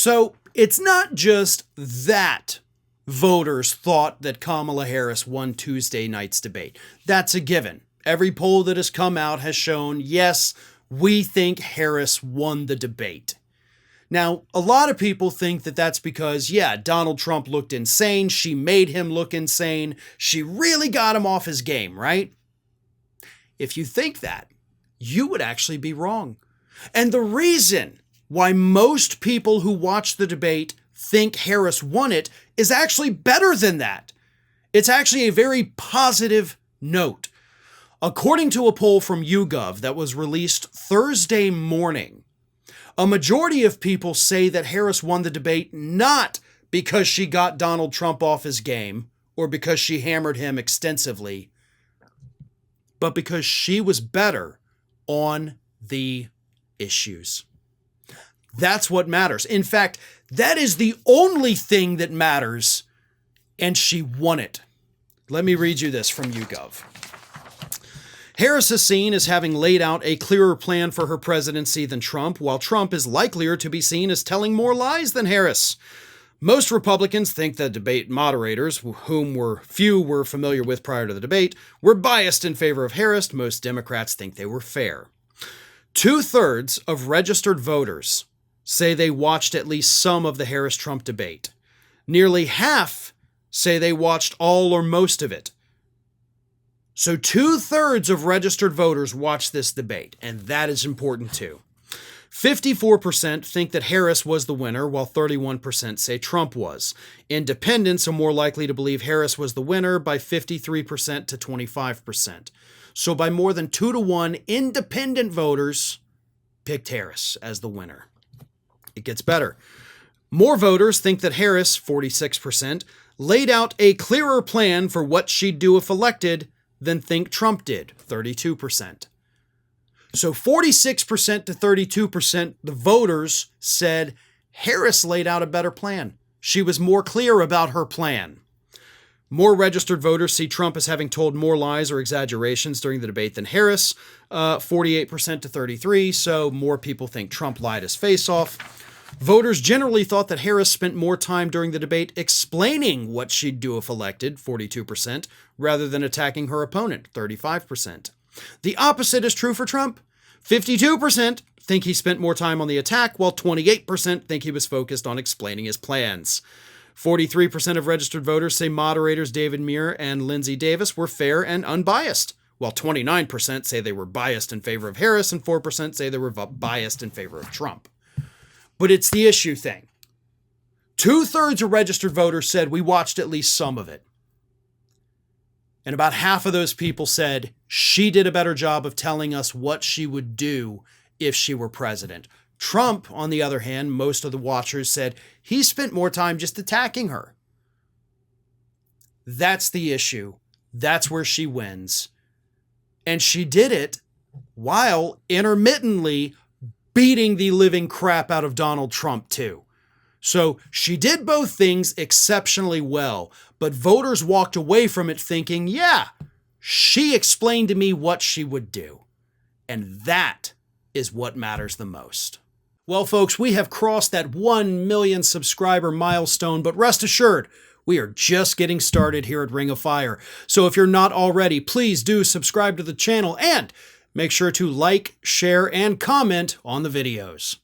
So it's not just that voters thought that Kamala Harris won Tuesday night's debate. That's a given. Every poll that has come out has shown, yes, we think Harris won the debate. Now, a lot of people think that that's because, yeah, Donald Trump looked insane. She made him look insane. She really got him off his game, right? If you think that, you would actually be wrong. And the reason why most people who watch the debate think Harris won it is actually better than that. It's actually a very positive note. According to a poll from YouGov that was released Thursday morning, a majority of people say that Harris won the debate not because she got Donald Trump off his game or because she hammered him extensively, but because she was better on the issues. That's what matters. In fact, that is the only thing that matters, and she won it. Let me read you this from YouGov. Harris is seen as having laid out a clearer plan for her presidency than Trump, while Trump is likelier to be seen as telling more lies than Harris. Most Republicans think that debate moderators, whom few were familiar with prior to the debate, were biased in favor of Harris. Most Democrats think they were fair. 2/3 of registered voters say they watched at least some of the Harris-Trump debate. Nearly half say they watched all or most of it. So 2/3 of registered voters watched this debate, and that is important too. 54% think that Harris was the winner, while 31% say Trump was. Independents are more likely to believe Harris was the winner by 53% to 25%. So by more than 2-to-1, independent voters picked Harris as the winner. It gets better. More voters think that Harris, 46%, laid out a clearer plan for what she'd do if elected than think Trump did, 32%. So 46% to 32%, the voters said Harris laid out a better plan. She was more clear about her plan. More registered voters see Trump as having told more lies or exaggerations during the debate than Harris, 48% to 33%, so more people think Trump lied his face off. Voters generally thought that Harris spent more time during the debate explaining what she'd do if elected, 42%, rather than attacking her opponent, 35%. The opposite is true for Trump. 52% think he spent more time on the attack, while 28% think he was focused on explaining his plans. 43% of registered voters say moderators David Muir and Lindsey Davis were fair and unbiased, while 29% say they were biased in favor of Harris and 4% say they were biased in favor of Trump. But it's the issue thing. 2/3 of registered voters said we watched at least some of it. And about half of those people said she did a better job of telling us what she would do if she were president. Trump, on the other hand, most of the watchers said he spent more time just attacking her. That's the issue. That's where she wins. And she did it while intermittently beating the living crap out of Donald Trump, too. So she did both things exceptionally well, but voters walked away from it thinking, yeah, she explained to me what she would do. And that is what matters the most. Well, folks, we have crossed that 1 million subscriber milestone, but rest assured, we are just getting started here at Ring of Fire. So if you're not already, please do subscribe to the channel and make sure to like, share, and comment on the videos.